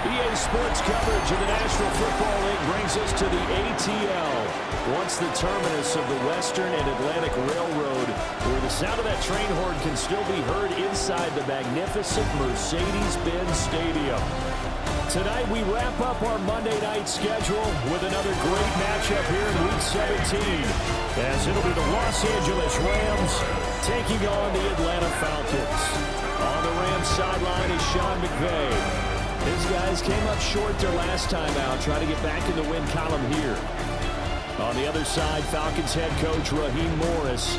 EA Sports coverage of the National Football League brings us to the ATL, once the terminus of the Western and Atlantic Railroad, where the sound of that train horn can still be heard inside the magnificent Mercedes-Benz Stadium. Tonight we wrap up our Monday night schedule with another great matchup here in Week 17, as it'll be the Los Angeles Rams taking on the Atlanta Falcons. On the Rams sideline is Sean McVay. His guys came up short their last time out, trying to get back in the win column here. On the other side, Falcons head coach Raheem Morris.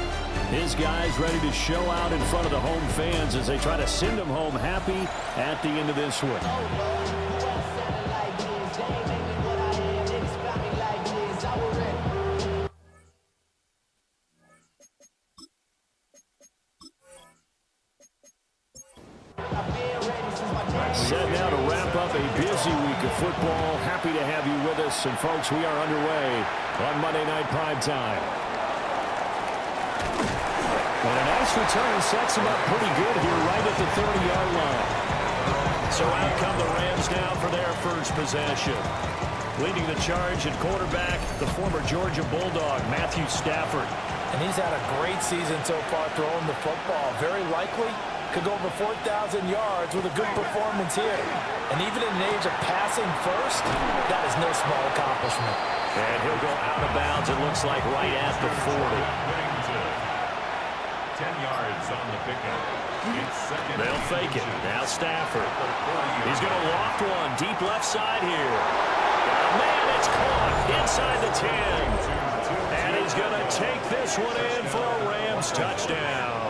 His guys ready to show out in front of the home fans as they try to send them home happy at the end of this one. Set now to wrap up a busy week of football. Happy to have you with us. And, folks, we are underway on Monday Night Primetime. And a nice return sets him up pretty good here right at the 30-yard line. So out come the Rams now for their first possession. Leading the charge at quarterback, the former Georgia Bulldog, Matthew Stafford. And he's had a great season so far throwing the football. Very likely could go over 4,000 yards with a good performance here. And even in an age of passing first, that is no small accomplishment. And he'll go out of bounds, it looks like, right at the 40. 10 yards on the pickup. They'll fake it. Now Stafford. He's going to loft one deep left side here. Man, it's caught inside the 10. And he's going to take this one in for a Rams touchdown.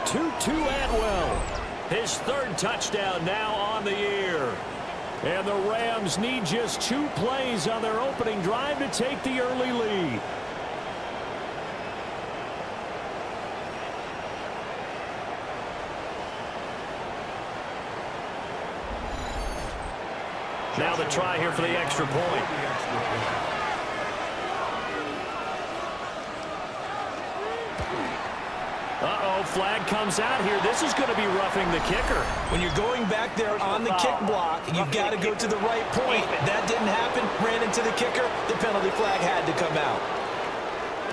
Tutu Atwell, his third touchdown now on the year. And the Rams need just 2 plays on their opening drive to take the early lead. Now the try here for the extra point. Uh-oh, flag comes out here. This is going to be roughing the kicker. When you're going back there on the kick block, you've got to go to the right point. That didn't happen. Ran into the kicker. The penalty flag had to come out.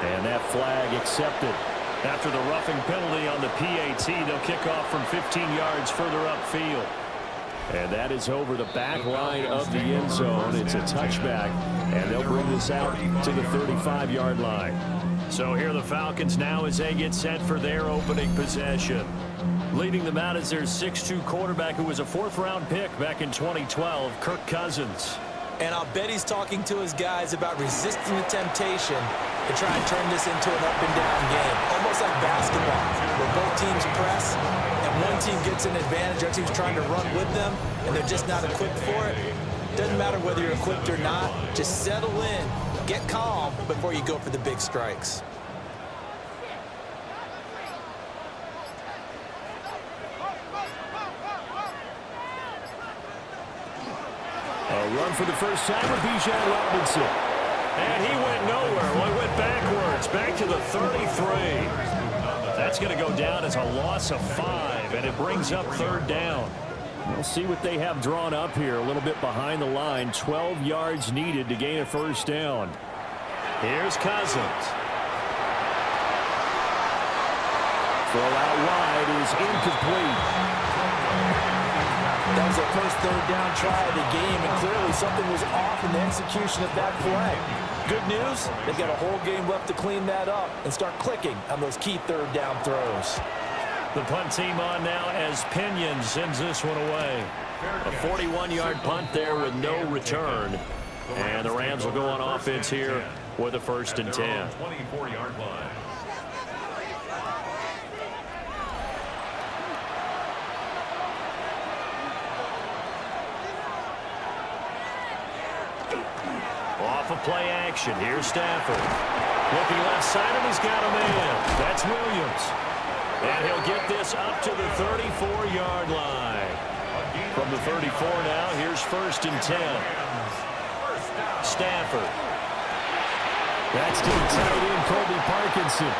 And that flag accepted. After the roughing penalty on the PAT, they'll kick off from 15 yards further upfield. And that is over the back line of the end zone. It's a touchback, and they'll bring this out to the 35-yard line. So here are the Falcons now as they get set for their opening possession. Leading them out is their 6'2 quarterback who was a 4th-round pick back in 2012, Kirk Cousins. And I'll bet he's talking to his guys about resisting the temptation to try and turn this into an up-and-down game, almost like basketball, where both teams press, and one team gets an advantage, the other team's trying to run with them, and they're just not equipped for it. Doesn't matter whether you're equipped or not, just settle in, get calm before you go for the big strikes. A run for the first time with Bijan Robinson. And he went nowhere. Well, he went backwards, back to the 33. That's going to go down as a loss of 5, and it brings up 3rd down. We'll see what they have drawn up here, a little bit behind the line. 12 yards needed to gain a first down. Here's Cousins. Throw out wide is incomplete. That was their first 3rd down try of the game, and clearly something was off in the execution of that play. Good news, they've got a whole game left to clean that up and start clicking on those key 3rd down throws. The punt team on now as Pinion sends this one away. A 41-yard punt there with no return. And the Rams will go on offense here with a 1st and 10. 24-yard line. Off of play action. Here's Stafford. Looking left side, and he's got a man. That's Williams. And he'll get this up to the 34-yard line. From the 34 now, here's 1st and 10. Stafford. That's to the tight end, Colby Parkinson.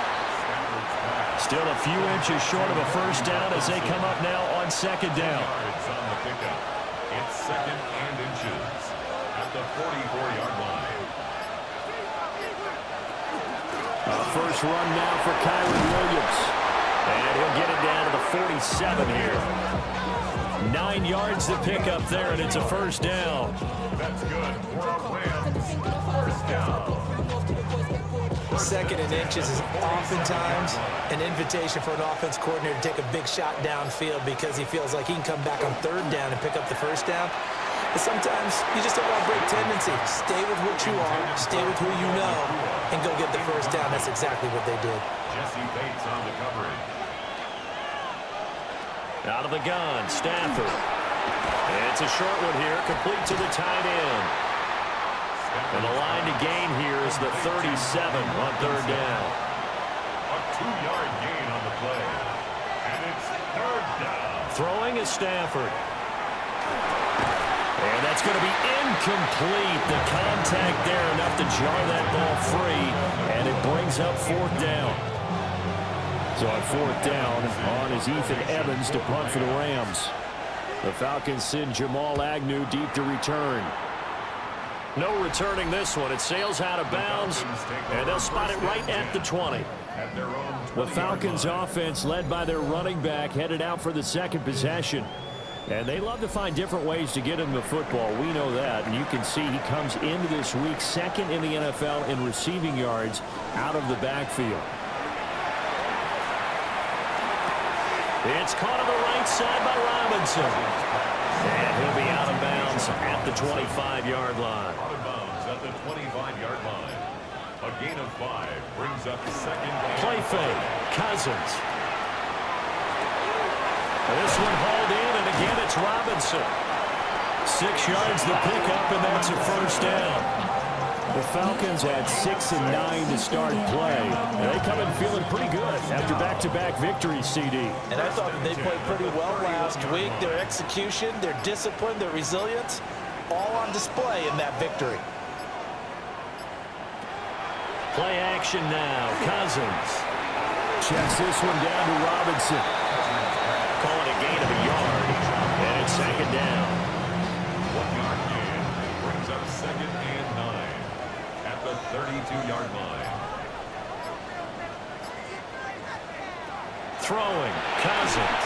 Still a few inches short of a first down as they come up now on 2nd down. This run now for Kyron Williams. And he'll get it down to the 47 here. 9 yards to pick up there, and it's a first down. That's good for a Rams first down. Second and inches is oftentimes an invitation for an offense coordinator to take a big shot downfield because he feels like he can come back on third down and pick up the first down. But sometimes you just don't want to break tendency. Stay with what you are, stay with who you know, and go get the first down. That's exactly what they did. Jesse Bates on the coverage. Out of the gun, Stafford. It's a short one here, complete to the tight end. And the line to gain here is the 37 on third down. A 2-yard gain on the play. And it's third down. Throwing is Stafford. And that's going to be incomplete. The contact there enough to jar that ball free. And it brings up fourth down. So on fourth down, on is Ethan Evans to punt for the Rams. The Falcons send Jamal Agnew deep to return. No returning this one. It sails out of bounds, and they'll spot it right at the 20. The Falcons offense, led by their running back, headed out for the second possession. And they love to find different ways to get him the football. We know that. And you can see he comes into this week second in the NFL in receiving yards out of the backfield. It's caught on the right side by Robinson. And he'll be out of bounds at the 25-yard line. Out of bounds at the 25-yard line. A gain of 5 brings up second down. Play fake. Cousins. This one hauled in, and again it's Robinson. 6 yards to pick up, and that's a first down. The Falcons had 6 and 9 to start play. And they come in feeling pretty good after back-to-back victories, CD. And I thought that they played pretty well last week. Their execution, their discipline, their resilience, all on display in that victory. Play action now. Cousins checks this one down to Robinson. Calling a gain of a yard, and it's second down. 1-yard gain brings up second and 9 at the 32-yard line. Throwing, Cousins.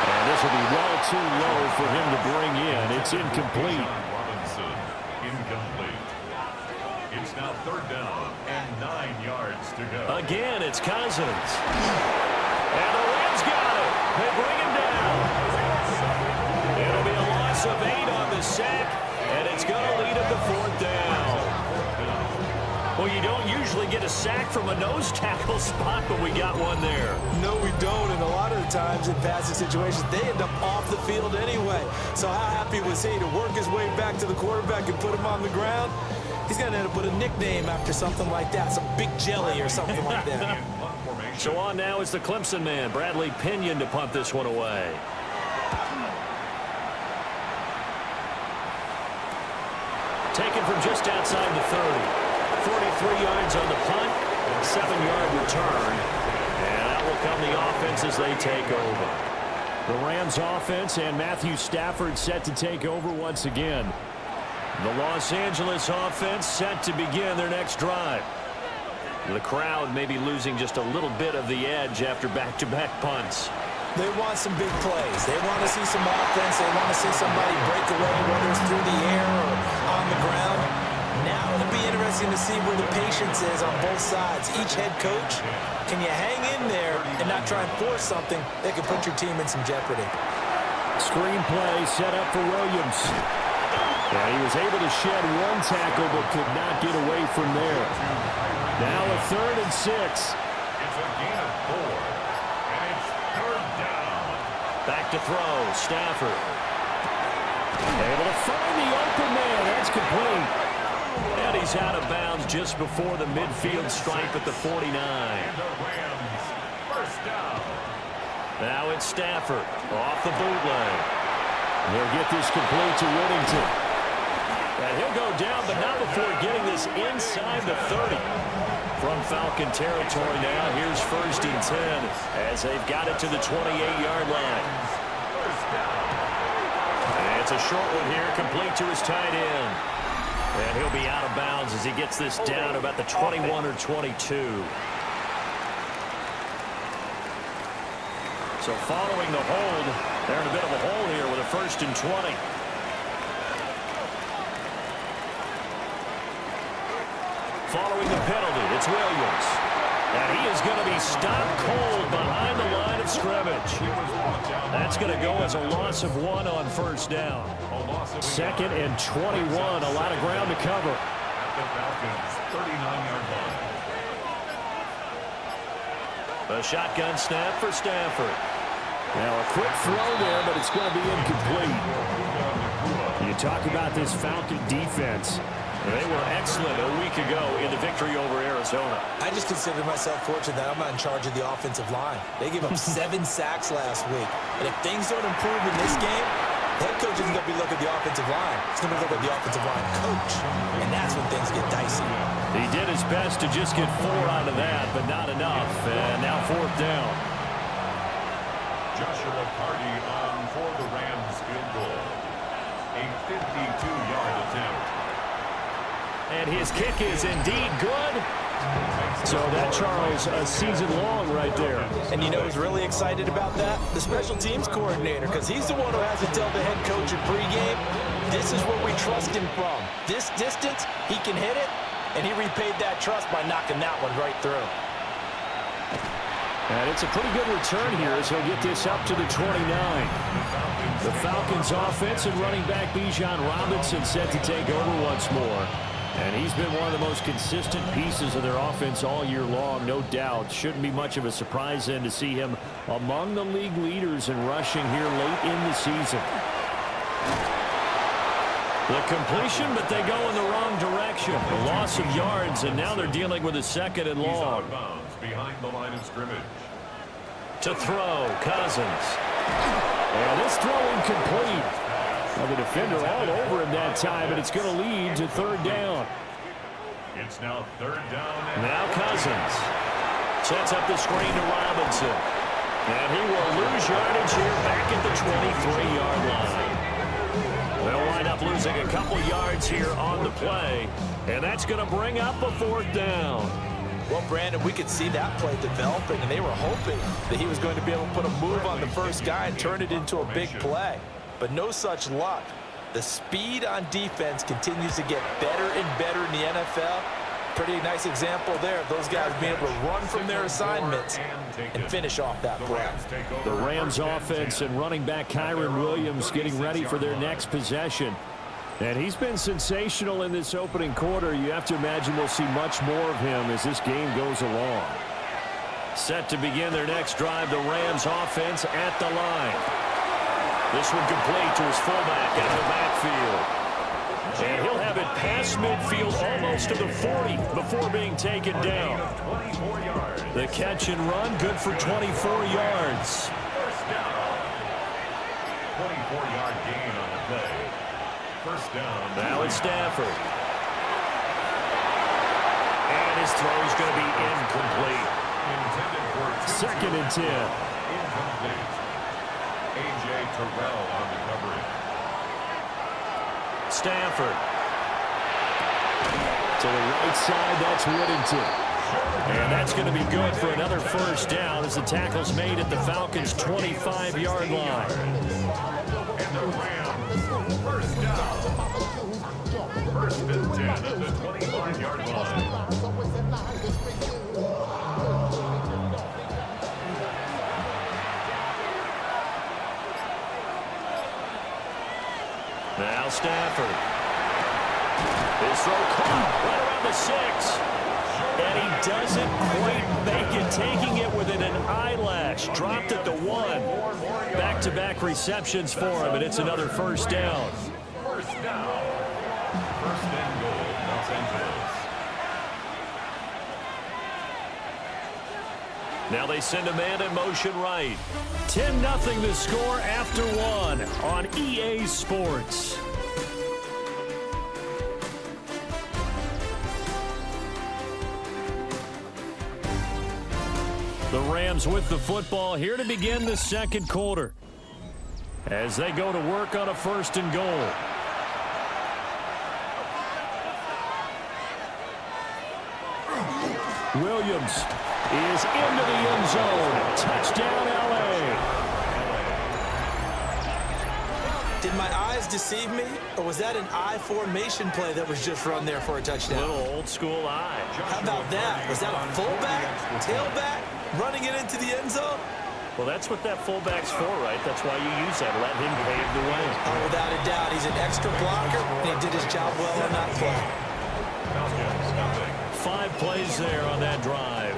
And this will be well too low for him to bring in. It's incomplete. Robinson, incomplete. It's now third down and 9 yards to go. Again, it's Cousins. And the Rams got it. They bring him down. It'll be a loss of 8 on the sack, and it's going to lead him to fourth down. Well, you don't usually get a sack from a nose tackle spot, but we got one there. No, we don't, and a lot of the times in passing situations, they end up off the field anyway. So how happy was he to work his way back to the quarterback and put him on the ground? He's going to end up with a nickname after something like that, some Big Jelly or something like that. So on now is the Clemson man, Bradley Pinion, to punt this one away. Taken from just outside the 30. 43 yards on the punt, 7-yard return. And that will come the offense as they take over. The Rams offense and Matthew Stafford set to take over once again. The Los Angeles offense set to begin their next drive. The crowd may be losing just a little bit of the edge after back-to-back punts. They want some big plays. They want to see some offense. They want to see somebody break away, whether it's through the air or on the ground. Now it'll be interesting to see where the patience is on both sides. Each head coach, can you hang in there and not try and force something that could put your team in some jeopardy? Screenplay set up for Williams. Yeah, he was able to shed one tackle but could not get away from there. Now a 3rd and 6. It's a gain of 4, and it's third down. Back to throw, Stafford. Able to find the open man. That's complete. And he's out of bounds just before the midfield stripe at the 49. And the Rams first down. Now it's Stafford off the bootleg. They'll get this complete to Whittington. And he'll go down, but not before getting this inside the 30. From Falcon territory now, here's 1st and 10 as they've got it to the 28-yard line. And it's a short one here, complete to his tight end. And he'll be out of bounds as he gets this down about the 21 or 22. So following the hold, they're in a bit of a hole here with a 1st and 20. Following the penalty, it's Williams. And he is going to be stopped cold behind the line of scrimmage. That's going to go as a loss of 1 on 1st down. 2nd and 21, a lot of ground to cover. At the Falcons' 39-yard line. A shotgun snap for Stafford. Now a quick throw there, but it's going to be incomplete. You talk about this Falcon defense. They were excellent a week ago in the victory over Arizona. I just consider myself fortunate that I'm not in charge of the offensive line. They gave up 7 sacks last week. And if things don't improve in this game, the head coach isn't going to be looking at the offensive line. He's going to be looking at the offensive line coach. And that's when things get dicey. He did his best to just get 4 out of that, but not enough. And now 4th down. Joshua Carty on for the Rams field goal. A 52-yard attempt. And his kick is indeed good. So that, Charles, a season long right there. And you know who's really excited about that? The special teams coordinator, because he's the one who has to tell the head coach in pregame, this is where we trust him from. This distance, he can hit it, and he repaid that trust by knocking that one right through. And it's a pretty good return here as he'll get this up to the 29. The Falcons offense and running back Bijan Robinson set to take over once more. And he's been one of the most consistent pieces of their offense all year long, no doubt. Shouldn't be much of a surprise then to see him among the league leaders in rushing here late in the season. The completion, but they go in the wrong direction. A loss of yards, and now they're dealing with a 2nd and long. He's out of bounds behind the line of scrimmage. To throw, Cousins. And this throw incomplete. Well, the defender all over him that time, and it's going to lead to 3rd down. It's now 3rd down. Now Cousins sets up the screen to Robinson. And he will lose yardage here back at the 23-yard line. They'll wind up losing a couple yards here on the play, and that's going to bring up a 4th down. Well, Brandon, we could see that play developing, and they were hoping that he was going to be able to put a move on the first guy and turn it into a big play. But no such luck. The speed on defense continues to get better and better in the NFL. Pretty nice example there of those guys being able to run from their assignments and finish off that play. The Rams offense and running back Kyron Williams getting ready for their next possession. And he's been sensational in this opening quarter. You have to imagine we'll see much more of him as this game goes along. Set to begin their next drive, the Rams offense at the line. This one complete to his fullback out of the backfield. And he'll have it past midfield almost to the 40 before being taken down. The catch and run good for 24 yards. 24-yard gain on the play. 1st down. Now it's Stafford. And his throw is going to be incomplete. 2nd and 10. Incomplete. A.J. Terrell on the coverage. Stafford. To the right side, that's Whittington. And that's going to be good for another 1st down as the tackle's made at the Falcons' 25-yard line. And the Rams, 1st down. 1st and 10 at the 25-yard line. Now Stafford. His throw caught right around the 6. And he doesn't quite make it, taking it within an eyelash. Dropped at the 1. Back-to-back receptions for him, and it's another 1st down. 1st down. 1st and goal, Los Angeles. Now they send a man in motion right. 10-0 the score after 1 on EA Sports. The Rams with the football here to begin the 2nd quarter as they go to work on a 1st and goal. Williams is into the end zone. Touchdown, L.A. Did my eyes deceive me, or was that an I formation play that was just run there for a touchdown? Little old school eye. How about that? Was that a fullback, tailback, running it into the end zone? Well, that's what that fullback's for, right? That's why you use that. Let him pave the way. Oh, without a doubt. He's an extra blocker, and he did his job well on that play. 5 plays there on that drive.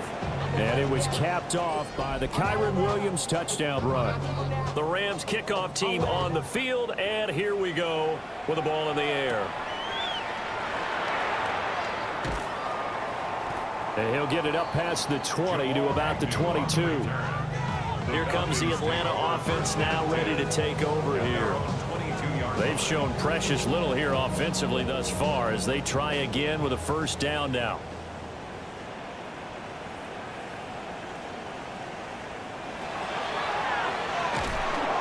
And it was capped off by the Kyron Williams touchdown run. The Rams kickoff team on the field, and here we go with the ball in the air. And he'll get it up past the 20 to about the 22. Here comes the Atlanta offense now ready to take over here. They've shown precious little here offensively thus far as they try again with a first down now.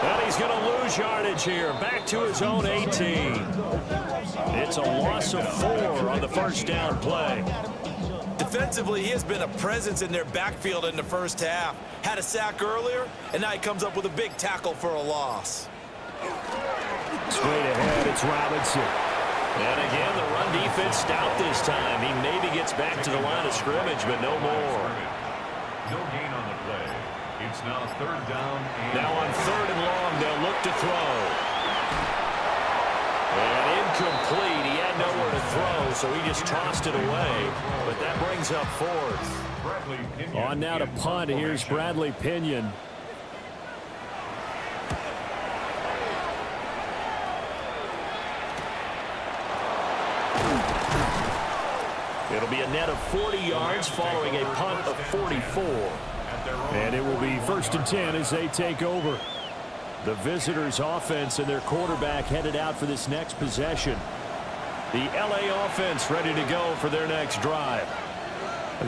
And he's going to lose yardage here. Back to his own 18. It's a loss of 4 on the first down play. Defensively, he has been a presence in their backfield in the first half. Had a sack earlier, and now he comes up with a big tackle for a loss. Straight ahead, it's Robinson. And again, the run defense stout this time. He maybe gets back to the line of scrimmage, but no more. No gain on the play. It's now third down. Now on 3rd and long, they'll look to throw. And incomplete. He had nowhere to throw, so he just tossed it away. But that brings up 4th. On now to punt. Here's Bradley Pinion. It'll be a net of 40 yards following a punt of 44. And it will be 1st and 10 as they take over. The visitors' offense and their quarterback headed out for this next possession. The LA offense ready to go for their next drive.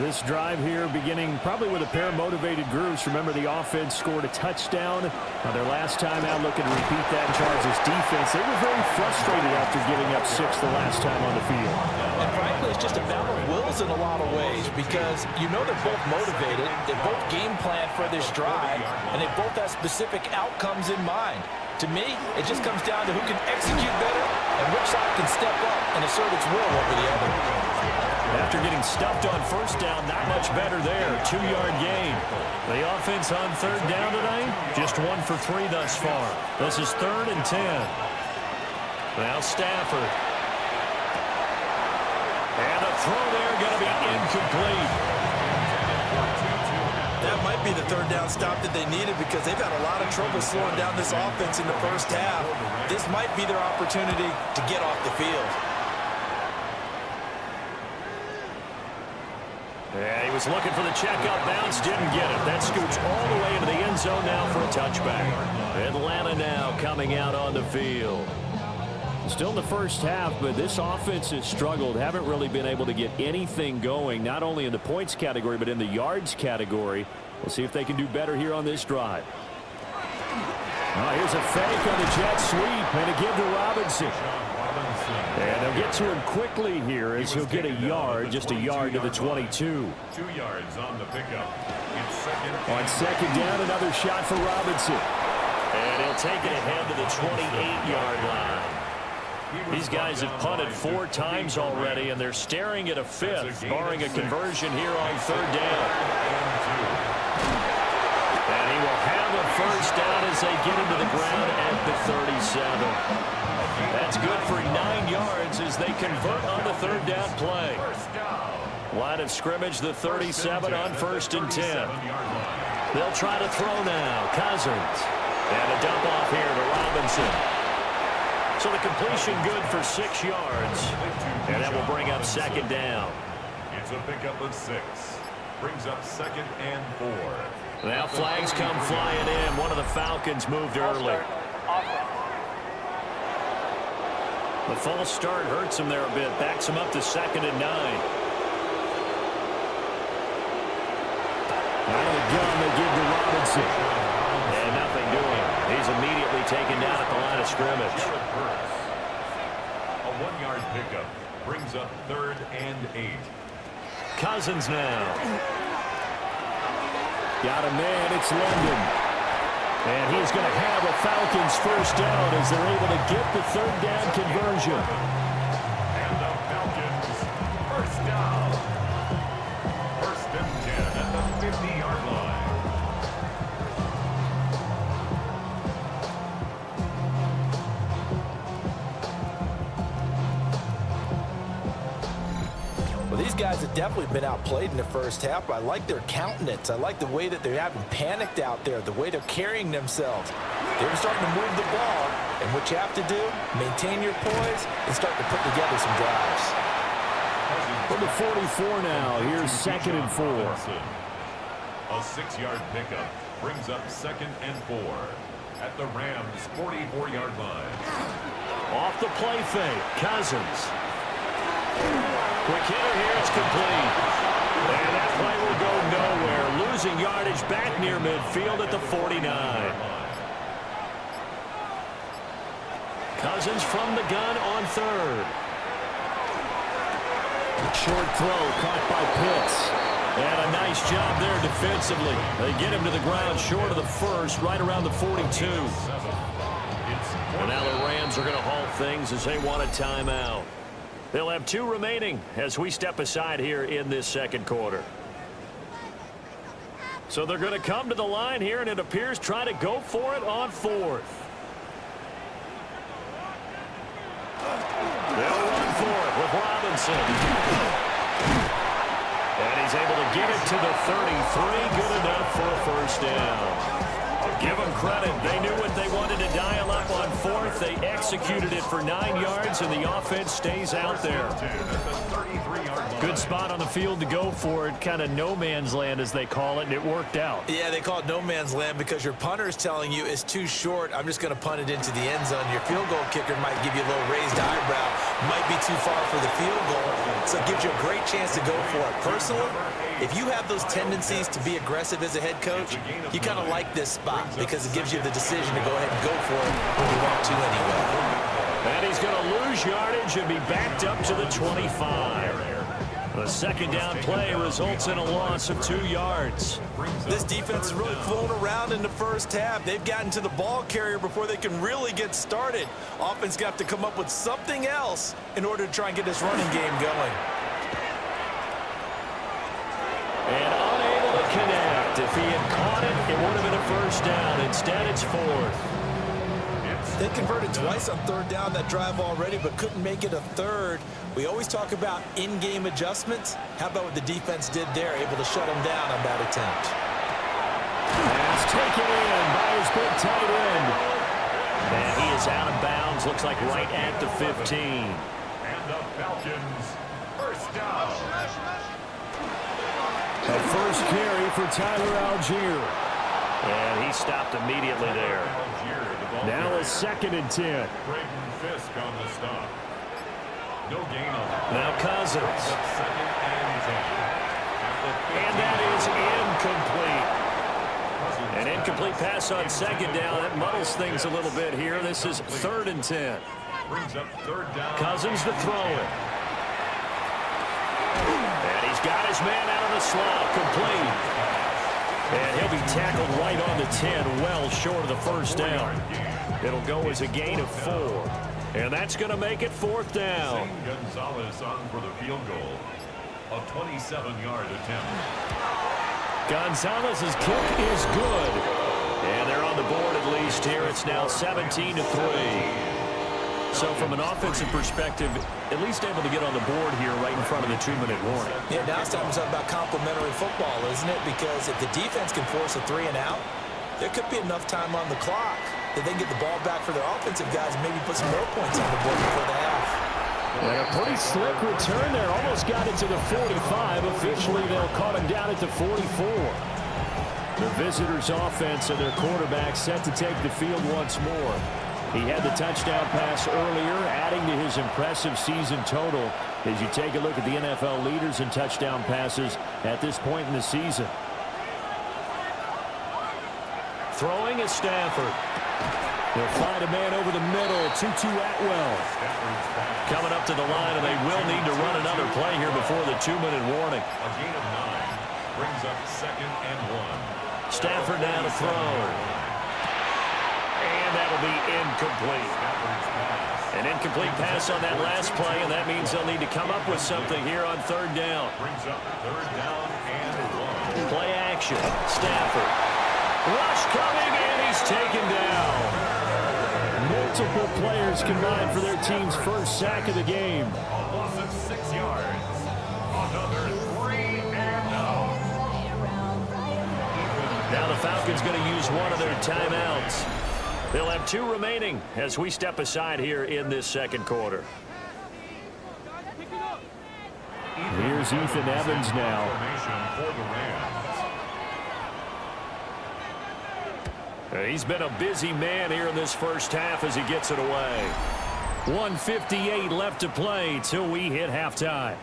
This drive here beginning probably with a pair of motivated groups. Remember, the offense scored a touchdown on their last time out, looking to repeat that in Chargers defense. They were very frustrated after giving up 6 the last time on the field. And frankly, it's just a battle of wills in a lot of ways because you know they're both motivated, they both game plan for this drive, and they both have specific outcomes in mind. To me, it just comes down to who can execute better and which side can step up and assert its will over the other. After getting stuffed on first down, not much better there. 2-yard gain. The offense on 3rd down tonight, just 1 for 3 thus far. This is 3rd and 10. Now Stafford. And a throw there going to be incomplete. That might be the 3rd down stop that they needed because they've had a lot of trouble slowing down this offense in the first half. This might be their opportunity to get off the field. Yeah, he was looking for the checkout bounce, didn't get it. That scoots all the way into the end zone now for a touchback. Atlanta now coming out on the field. Still in the first half, but this offense has struggled. Haven't really been able to get anything going, not only in the points category, but in the yards category. We'll see if they can do better here on this drive. Here's a fake on the jet sweep, and a give to Robinson. And they'll get to him quickly here as he'll get a yard, just a yard to the 22. 2 yards on the pickup. On 2nd down, another shot for Robinson. And he'll take it ahead to the 28-yard line. These guys have punted 4 times already, and they're staring at a 5th, barring a conversion here on 3rd down. And he will have a first down as they get him to the ground at the 37. That's good for 9 yards as they convert on the 3rd down play. Line of scrimmage, the 37 on 1st and 10. They'll try to throw now. Cousins. And a dump off here to Robinson. So the completion good for 6 yards. And that will bring up 2nd down. It's a pickup of 6. Brings up 2nd and 4. Now flags come flying in. One of the Falcons moved early. The false start hurts him there a bit. Backs him up to 2nd and 9. Out of the gun, they give to Robinson. And nothing doing. He's immediately taken down at the line of scrimmage. A 1-yard pickup brings up 3rd and 8. Cousins now. Got a man. It's London. And he's going to have a Falcons first down as they're able to get the third down conversion. And the Falcons first down. First and 10 at the 50-yard line. Well, these guys have definitely been outplayed in the first half, but I like their countenance. I like the way that they haven't panicked out there, the way they're carrying themselves. They're starting to move the ball, and what you have to do, maintain your poise and start to put together some drives. From the 44 now, here's 2nd and 4. A 6-yard pickup brings up 2nd and 4 at the Rams' 44-yard line. Off the play fake, Cousins. Quick hitter here, it's complete. And that play will go nowhere. Losing yardage back near midfield at the 49. Cousins from the gun on 3rd. Short throw caught by Pitts. And a nice job there defensively. They get him to the ground short of the first, right around the 42. And now the Rams are going to halt things as they want a timeout. They'll have 2 remaining as we step aside here in this second quarter. So they're going to come to the line here, and it appears try to go for it on 4th. They'll run for it with Robinson. And he's able to get it to the 33. Good enough for a first down. Give them credit. They knew what they wanted to dial up on 4th. They executed it for 9 yards, and the offense stays out there. Good spot on the field to go for it. Kind of no man's land, as they call it, and it worked out. Yeah, they call it no man's land because your punter is telling you it's too short. I'm just going to punt it into the end zone. Your field goal kicker might give you a little raised eyebrow. Might be too far for the field goal. So it gives you a great chance to go for it. Personally, if you have those tendencies to be aggressive as a head coach, you kind of like this spot because it gives you the decision to go ahead and go for it when you want to anyway. And he's going to lose yardage and be backed up to the 25. The second down play results in a loss of 2 yards. This defense is really flown around in the first half. They've gotten to the ball carrier before they can really get started. Offense got to come up with something else in order to try and get this running game going. And unable to connect. If he had caught it, it would have been a first down. Instead, it's 4th. They converted twice on 3rd down that drive already, but couldn't make it a 3rd. We always talk about in-game adjustments. How about what the defense did there, able to shut them down on that attempt? Pass taken in by his big tight end. And he is out of bounds, looks like right at the 15. And the Falcons first down. A first carry for Tyler Algier. And he stopped immediately there. Now a 2nd and 10. Braden Fisk on the stop. No gain on it. Now Cousins. 2nd and 10. And that is incomplete. An incomplete pass on 2nd down. That muddles things a little bit here. This is 3rd and 10. Brings up 3rd down. Cousins to throw it. And he's got his man out of the slot. Complete. And he'll be tackled right on the 10, well short of the first down. It'll go as a gain of 4. And that's going to make it 4th down. Gonzalez on for the field goal. A 27-yard attempt. Gonzalez's kick is good. And they're on the board at least here. It's now 17-3. So from an offensive perspective, at least able to get on the board here right in front of the 2-minute warning. Yeah, now it's time to talk about complementary football, isn't it? Because if the defense can force a 3 and out, there could be enough time on the clock that they can get the ball back for their offensive guys and maybe put some more points on the board before the half. And a pretty slick return there. Almost got it to the 45. Officially, they'll caught him down at the 44. The visitors' offense and their quarterback set to take the field once more. He had the touchdown pass earlier, adding to his impressive season total as you take a look at the NFL leaders in touchdown passes at this point in the season. Throwing is Stafford. They'll find a man over the middle, Tutu Atwell. Coming up to the line, and they will need to run another play here before the 2-minute warning. A gain of 9 brings up 2nd and 1. Stafford now to throw. And that'll be incomplete. An incomplete pass on that last play, and that means they'll need to come up with something here on third down. Brings up third down and 1. Play action. Stafford. Rush coming, and he's taken down. Multiple players combined for their team's first sack of the game. A loss of 6 yards. Another 3 and out. Now the Falcons going to use one of their timeouts. They'll have 2 remaining as we step aside here in this second quarter. Here's Ethan Evans now. Formation for the Rams. He's been a busy man here in this first half as he gets it away. 1:58 left to play till we hit halftime.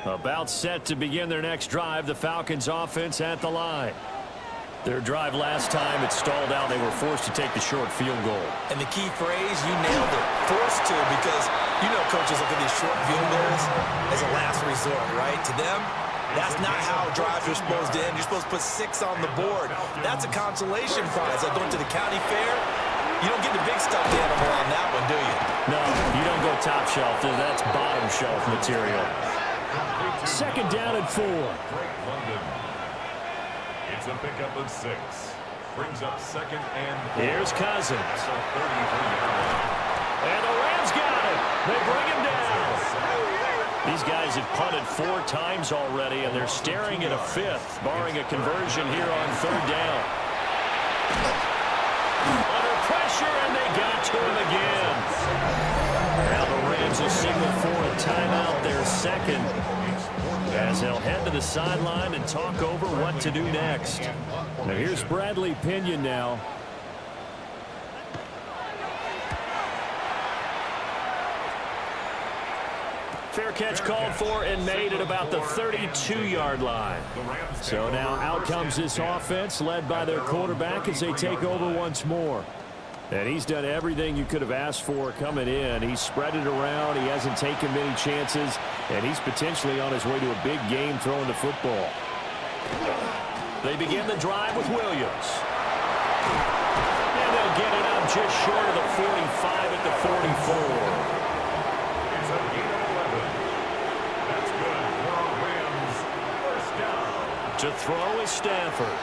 About set to begin their next drive, the Falcons offense at the line. Their drive last time, it stalled out. They were forced to take the short field goal. And the key phrase, you nailed it. Forced to, because you know coaches look at these short field goals as a last resort, right? To them, that's not how drives are supposed to end. You're supposed to put 6 on the board. That's a consolation prize. Like going to the county fair, you don't get the big stuffed animal on that one, do you? No, you don't go top shelf. That's bottom shelf material. Second down and 4. It's a pickup of 6. Brings up second and 4. Here's Cousins. That's a 33-yard. And the Rams got it. They bring him down. These guys have punted 4 times already, and they're staring at a 5th, barring a conversion here on third down. Under pressure, and they got to him again. Now the Rams will signal for a timeout, their second, as they'll head to the sideline and talk over what to do next. Now here's Bradley Pinion now. Fair catch called for and made at about the 32-yard line. So now out comes this offense led by their quarterback as they take over once more. And he's done everything you could have asked for coming in. He's spread it around. He hasn't taken many chances. And he's potentially on his way to a big game throwing the football. They begin the drive with Williams. And they'll get it up just short of the 45 at the 44. It's a gain of 11. That's good for our Rams. First down. To throw is Stafford.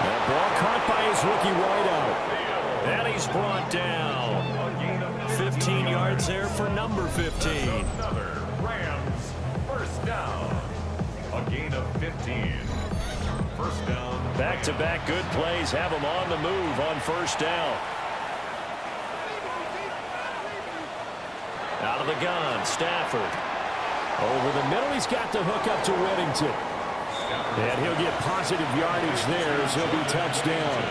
That ball caught by his rookie wideout. And he's brought down. 15 yards there for number 15. Another Rams first down. A gain of 15. First down. Back-to-back good plays have him on the move on first down. Out of the gun, Stafford. Over the middle, he's got the hook up to Weddington. And he'll get positive yardage there as he'll be touched down.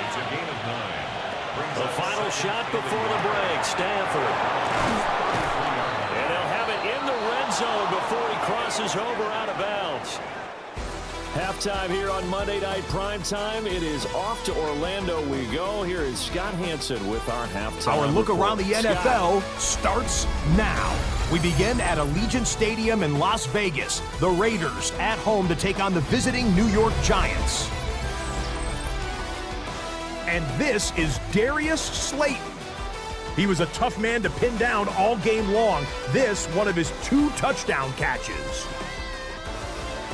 It's a gain of 9. The final shot before the break, Stafford. And they'll have it in the red zone before he crosses over out of bounds. Halftime here on Monday Night Primetime. It is off to Orlando we go. Here is Scott Hansen with our halftime Our look report. around the NFL starts now. We begin at Allegiant Stadium in Las Vegas. The Raiders at home to take on the visiting New York Giants. And this is Darius Slayton. He was a tough man to pin down all game long. This, one of his 2 touchdown catches.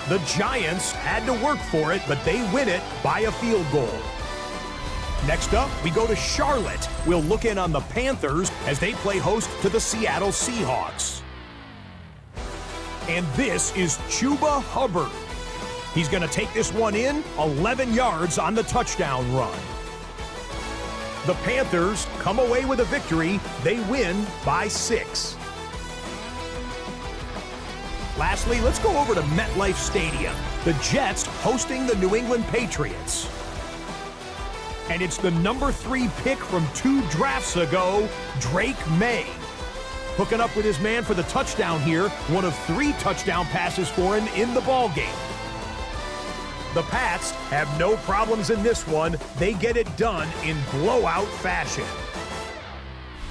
The Giants had to work for it, but they win it by a field goal. Next up, we go to Charlotte. We'll look in on the Panthers as they play host to the Seattle Seahawks. And this is Chuba Hubbard. He's going to take this one in, 11 yards on the touchdown run. The Panthers come away with a victory. They win by 6. Lastly, let's go over to MetLife Stadium. The Jets hosting the New England Patriots. And it's the number 3 pick from 2 drafts ago, Drake May. Hooking up with his man for the touchdown here, one of 3 touchdown passes for him in the ballgame. The Pats have no problems in this one. They get it done in blowout fashion.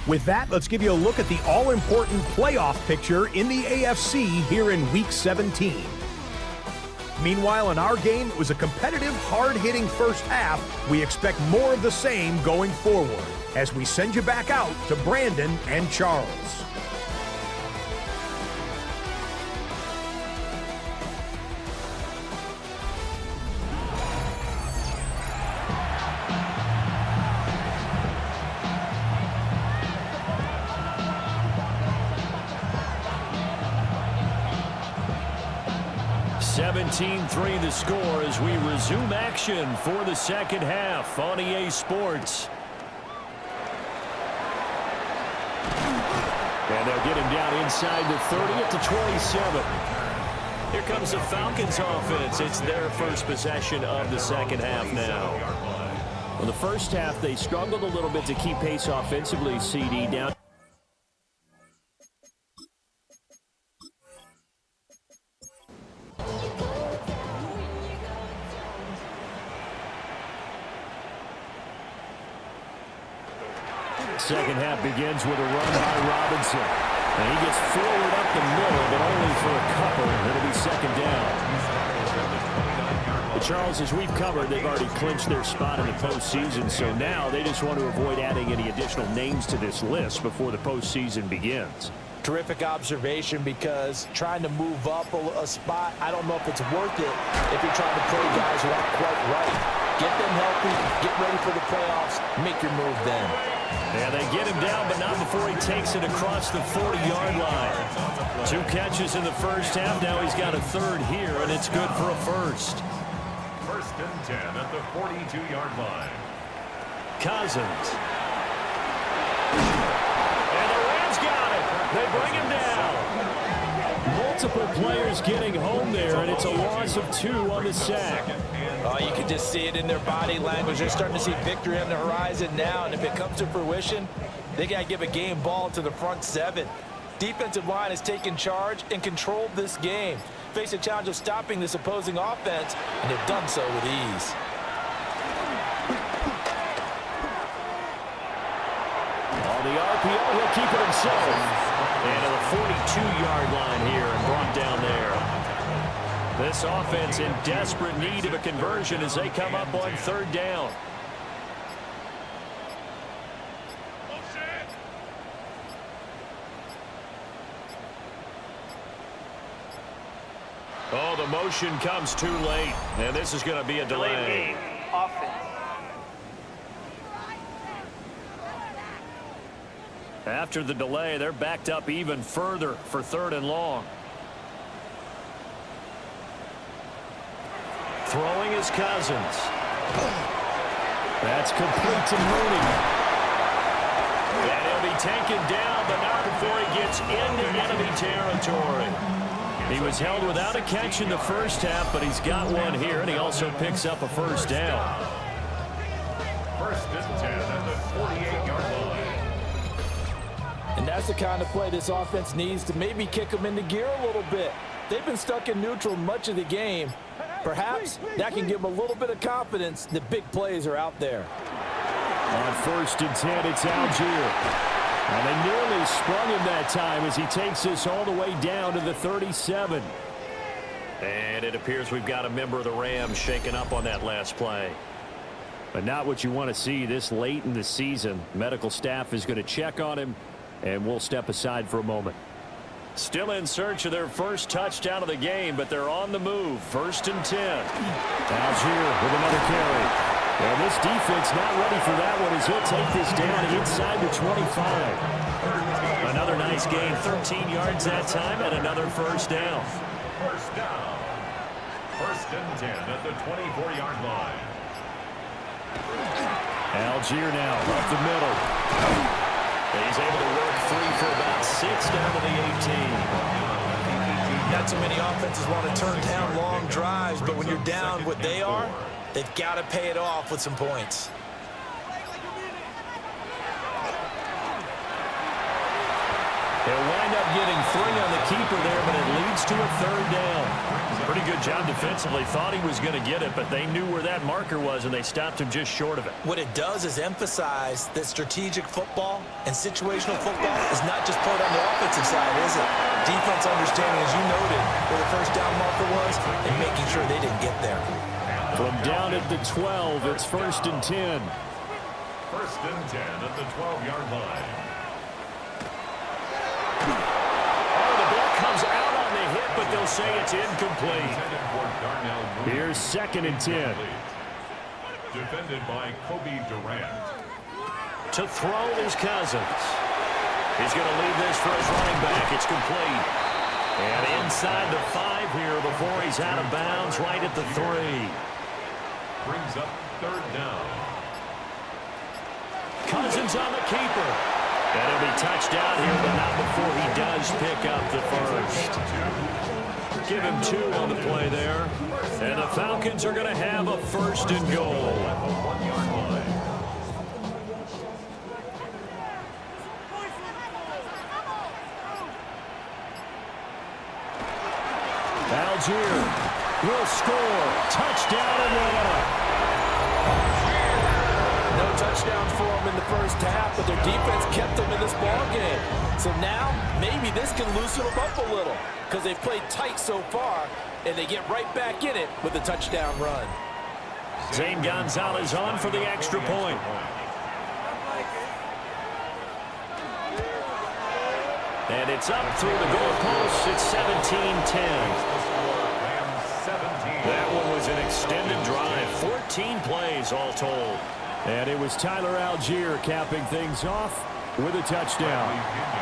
With that, let's give you a look at the all-important playoff picture in the AFC here in Week 17. Meanwhile, in our game, it was a competitive, hard-hitting first half. We expect more of the same going forward as we send you back out to Brandon and Charles. (17-3) the score as we resume action for the second half on EA Sports. And they'll get him down inside the 30 at the 27. Here comes the Falcons offense. It's their first possession of the second half now. In the first half, they struggled a little bit to keep pace offensively, CD, down. Second half begins with a run by Robinson. And he gets forward up the middle, but only for a couple. It'll be second down. But Charles, as we've covered, they've already clinched their spot in the postseason, so now they just want to avoid adding any additional names to this list before the postseason begins. Terrific observation, because trying to move up a spot, I don't know if it's worth it if you're trying to play guys who aren't quite right. Get them healthy, get ready for the playoffs, make your move then. Yeah, they get him down, but not before he takes it across the 40-yard line. 2 catches in the first half. Now he's got a third here, and it's good for a first. First and 10 at the 42-yard line. Cousins. And the Rams got it. They bring him down. Multiple players getting home there, and it's a loss of 2 on the sack. Oh, you can just see it in their body language. They're starting to see victory on the horizon now, and if it comes to fruition, they got to give a game ball to the front 7. Defensive line has taken charge and controlled this game. Face a challenge of stopping this opposing offense, and they've done so with ease. On the RPO, he'll keep it himself. And to the 42-yard line here and brought down there. This offense in desperate need of a conversion as they come up on third down. Oh, the motion comes too late. And this is going to be a delay. After the delay, they're backed up even further for third and long. Throwing is Cousins. That's complete to Mooney. And he'll be taken down, but not before he gets into enemy territory. He was held without a catch in the first half, but he's got one here, and he also picks up a first down. First and 10 at the 48-yard line. And that's the kind of play this offense needs to maybe kick them into gear a little bit. They've been stuck in neutral much of the game. Perhaps that can give them a little bit of confidence that big plays are out there. On first and 10, it's Algier. And they nearly sprung him that time as he takes this all the way down to the 37. And it appears we've got a member of the Rams shaken up on that last play. But not what you want to see this late in the season. Medical staff is going to check on him, and we'll step aside for a moment. Still in search of their first touchdown of the game, but they're on the move. First and 10. Algier with another carry. And this defense not ready for that one as he'll take this down inside the 25. Another nice gain, 13 yards that time, and another first down. First down. First and 10 at the 24-yard line. Algier now up the middle. He's able to work 3 for about 6 down to the 18. Not too many offenses want to turn down long drives, but when you're down what they are, they've got to pay it off with some points. They'll wind up getting 3 on the keeper keeper there, but it leads to a third down. Pretty good job defensively. Thought he was going to get it, but they knew where that marker was, and they stopped him just short of it. What it does is emphasize that strategic football and situational football is not just played on the offensive side, is it? Defense understanding, as you noted, where the first down marker was and making sure they didn't get there. From down at the 12, it's 1st and 10. 1st and 10 at the 12-yard line. Oh, the ball comes out on the hit, but they'll say it's incomplete. Here's 2nd and 10. Defended by Kobe Durant. To throw is Cousins. He's going to leave this for his running back. It's complete. And inside the 5 here before he's out of bounds, right at the 3. Brings up 3rd down. Cousins on the keeper. And he'll be touched out here, but not before he does pick up the first. Give him 2 on the play there. And the Falcons are going to have a 1st and goal. 1-yard line. Algier will score. Touchdown Atlanta. No touchdowns for them in the first half, but their defense kept them in this ball game. So now, maybe this can loosen them up a little because they've played tight so far, and they get right back in it with a touchdown run. Zane Gonzalez on for the extra point. And it's up through the goalposts. It's 17-10. That one was an extended drive. 14 plays all told. And it was Tyler Algier capping things off with a touchdown.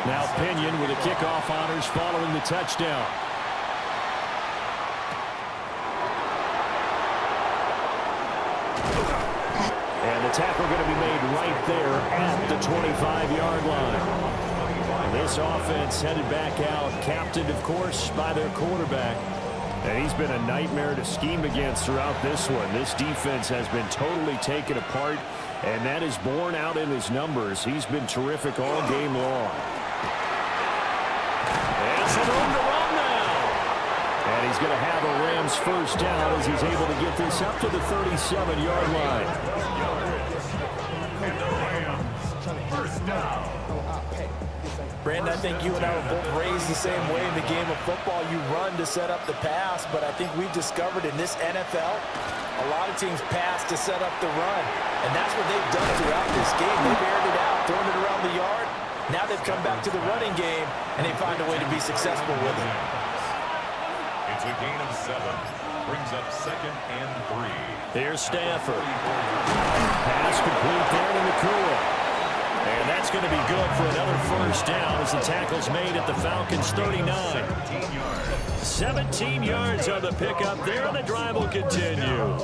Now Pinion with a kickoff honors following the touchdown. And the tackle going to be made right there at the 25-yard line. This offense headed back out, captained, of course, by their quarterback. And he's been a nightmare to scheme against throughout this one. This defense has been totally taken apart, and that is borne out in his numbers. He's been terrific all game long. And some room to run now. And he's going to have a Rams first down as he's able to get this up to the 37-yard line. And the Rams first down. Brandon, I think you and I were both raised the same way in the game of football. You run to set up the pass, but I think we've discovered in this NFL, a lot of teams pass to set up the run. And that's what they've done throughout this game. They've aired it out, thrown it around the yard. Now they've come back to the running game, and they find a way to be successful with it. It's a gain of 7. Brings up 2nd and 3. Here's Stafford. Pass complete there to McCool. And that's going to be good for another first down as the tackle's made at the Falcons' 39. 17 yards on the pickup there, and the drive will continue.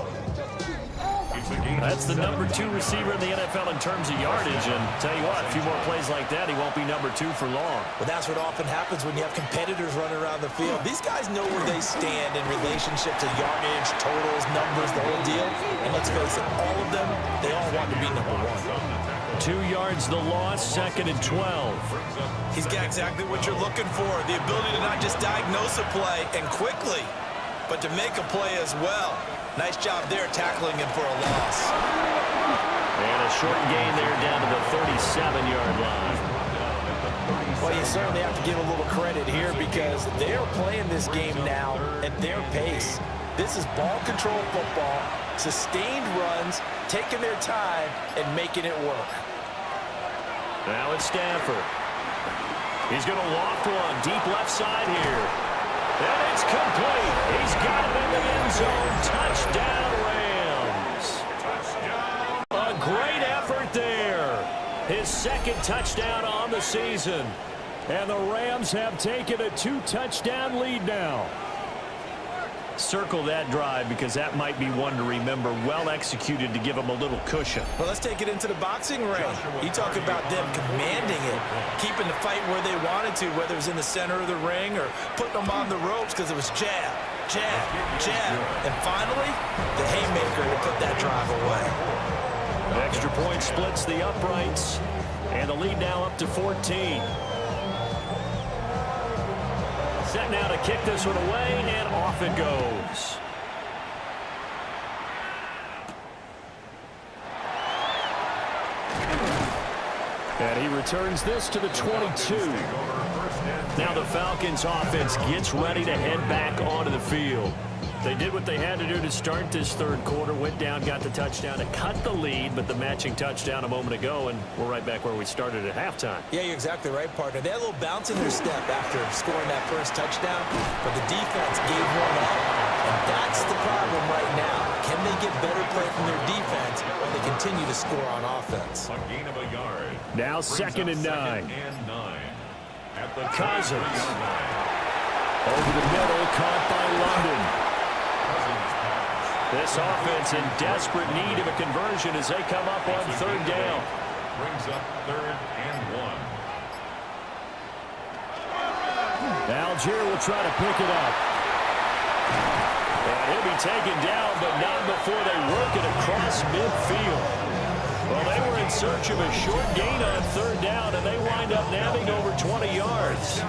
That's the number 2 receiver in the NFL in terms of yardage. And tell you what, a few more plays like that, he won't be number 2 for long. Well, that's what often happens when you have competitors running around the field. These guys know where they stand in relationship to yardage, totals, numbers, the whole deal. And let's face it, all of them, they all want to be number 1. 2 yards the loss, 2nd and 12. He's got exactly what you're looking for, the ability to not just diagnose a play and quickly, but to make a play as well. Nice job there tackling him for a loss. And a short gain there down to the 37-yard line. Well, you certainly have to give a little credit here because they're playing this game now at their pace. This is ball control football, sustained runs, taking their time, and making it work. Now it's Stafford. He's going to loft one deep left side here. And it's complete. He's got it in the end zone. Touchdown, Rams. A great effort there. His 2nd touchdown on the season. And the Rams have taken a 2-touchdown lead now. Circle that drive because that might be one to remember. Well executed to give them a little cushion. Well, let's take it into the boxing ring. You talk about them commanding it, keeping the fight where they wanted to, whether it was in the center of the ring or putting them on the ropes because it was jab, jab, jab. And finally, the haymaker to put that drive away. Extra point splits the uprights, and the lead now up to 14. Set now to kick this one away, and off it goes. And he returns this to the 22. Now the Falcons offense gets ready to head back onto the field. They did what they had to do to start this third quarter, went down, got the touchdown to cut the lead, but the matching touchdown a moment ago, and we're right back where we started at halftime. Yeah, you're exactly right, partner. They had a little bounce in their step after scoring that first touchdown, but the defense gave one up, and that's the problem right now. Can they get better play from their defense when they continue to score on offense? A gain of a yard. Now second and 9. At the Cousins. Over the middle, caught by London. This offense in desperate need of a conversion as they come up on third down. Brings up 3rd and 1. Algier will try to pick it up. And he'll be taken down, but not before they work it across midfield. Well, they were in search of a short gain on third down, and they wind up nabbing over 20 yards.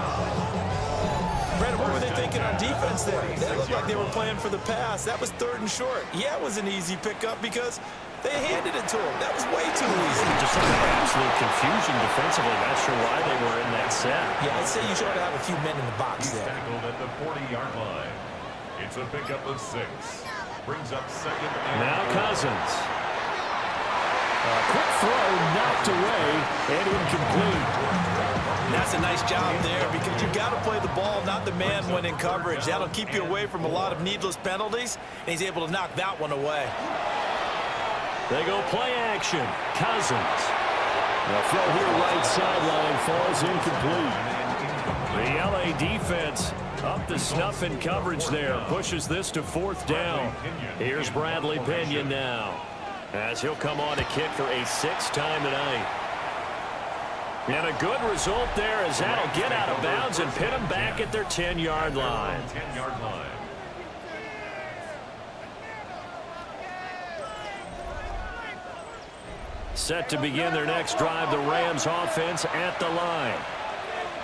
Brandon, what were they thinking on defense there? They looked like they were playing for the pass. That was 3rd and short. Yeah, it was an easy pickup because they handed it to him. That was way too easy. Just absolute confusion defensively. Not sure why they were in that set. Yeah, I'd say you should have a few men in the box He's there. tackled at the 40-yard line. It's a pickup of 6. Brings up 2nd and Now 4. Cousins. A quick throw knocked away and incomplete. That's a nice job there because you got to play the ball, not the man when in coverage. That'll keep you away from a lot of needless penalties, and he's able to knock that one away. They go play action. Cousins. The throw here right sideline falls incomplete. The LA defense up to snuff in coverage there. Pushes this to 4th down. Here's Bradley Pinion now, as he'll come on to kick for a 6th time tonight. And a good result there as that'll get out of bounds and pin them back at their 10-yard line. 10-yard line. Set to begin their next drive, the Rams offense at the line.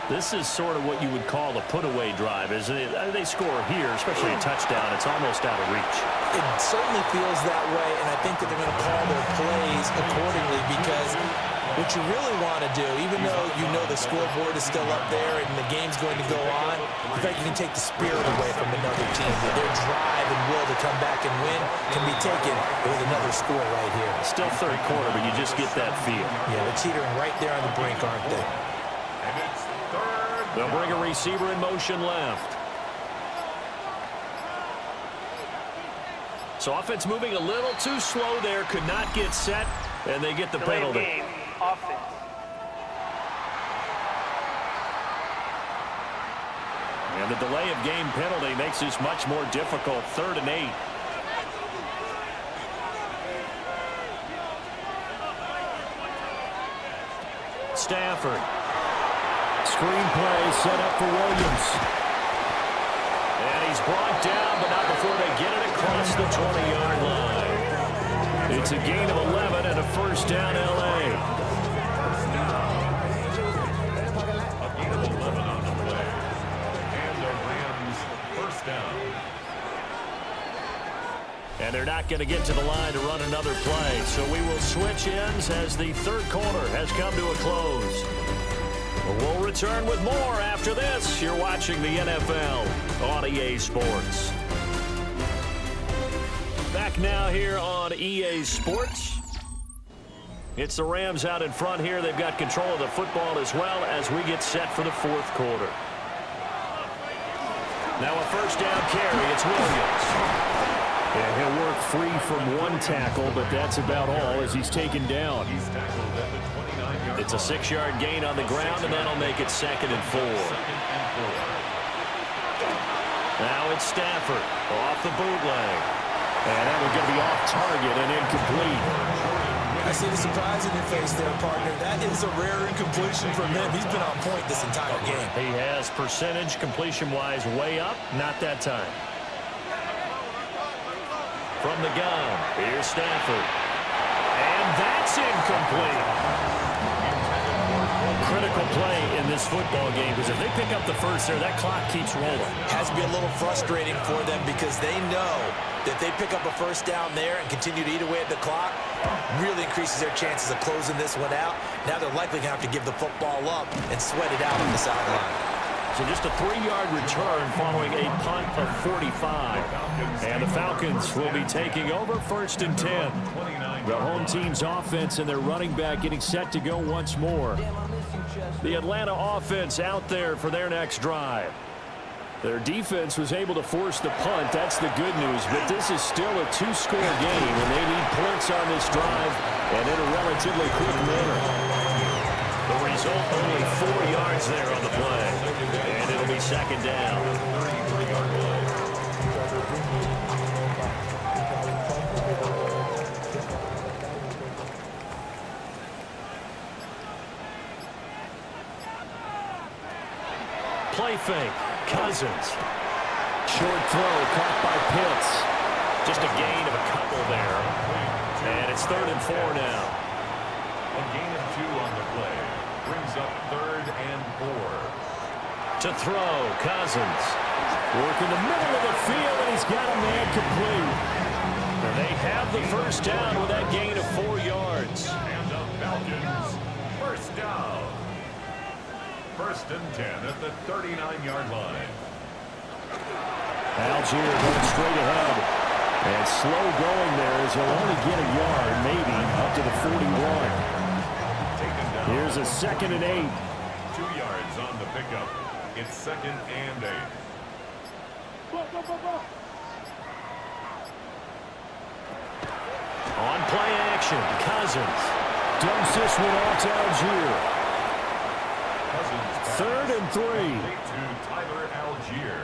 This is sort of what you would call a put-away drive, isn't it? They score here, especially a touchdown. It's almost out of reach. It certainly feels that way, and I think that they're going to call their plays accordingly because what you really want to do, even though you know the scoreboard is still up there and the game's going to go on, the fact you can take the spirit away from another team. Their drive and will to come back and win can be taken with another score right here. Still third quarter, but you just get that feel. Yeah, they're teetering right there on the brink, aren't they? And it's 3rd. They'll bring a receiver in motion left. So offense moving a little too slow there, could not get set, and they get the penalty. Game, offense. And the delay of game penalty makes this much more difficult. 3rd and 8. Stafford. Screenplay set up for Williams. And he's brought down, but not before they get it across the 20-yard line. It's a gain of 11 and a 1st down, LA. A gain of 11 on the play. And the Rams 1st down. And they're not going to get to the line to run another play. So we will switch ends as the third quarter has come to a close. We'll return with more after this. You're watching the NFL on EA Sports. Back now here on EA Sports. It's the Rams out in front here. They've got control of the football as well as we get set for the 4th quarter. Now a 1st down carry. It's Williams. And he'll work free from one tackle, but that's about all as he's taken down. He's tackled at the 29-yard line. It's a 6-yard gain on the ground, and that'll make it 2nd and 4. Now it's Stafford off the bootleg. And that was going to be off target and incomplete. I see the surprise in your face there, partner. That is a rare incompletion from him. He's been on point this entire game. He has percentage completion-wise way up. Not that time. From the gun, here's Stafford. And that's incomplete. critical play in this football game because if they pick up the first there, that clock keeps rolling. Has to be a little frustrating for them because they know that they pick up a first down there and continue to eat away at the clock, really increases their chances of closing this one out. Now they're likely going to have to give the football up and sweat it out on the sideline. So just a 3-yard return following a punt of 45. And the Falcons will be taking over 1st and 10. The home team's offense and their running back getting set to go once more. The Atlanta offense out there for their next drive. Their defense was able to force the punt. That's the good news. But this is still a 2-score game, and they need points on this drive and in a relatively quick manner. The result, only 4 yards there on the play. And it'll be 2nd down. Play fake. Cousins. Short throw caught by Pitts. Just a gain of a couple there. And it's 3rd and 4 now. A gain of 2 on the play. Brings up 3rd and 4. To throw, Cousins. Working the middle of the field, and he's got a man complete. And they have the first down with that gain of 4 yards. And the Falcons, first down. 1st and 10 at the 39-yard line. Algier going straight ahead. And slow going there as he'll only get a yard, maybe, up to the 41. Here's a 2nd and 8. 2 yards on the pickup. It's 2nd and 8. On play action, Cousins dumps this one off to Algier. 3rd and 3. To Tyler Algier.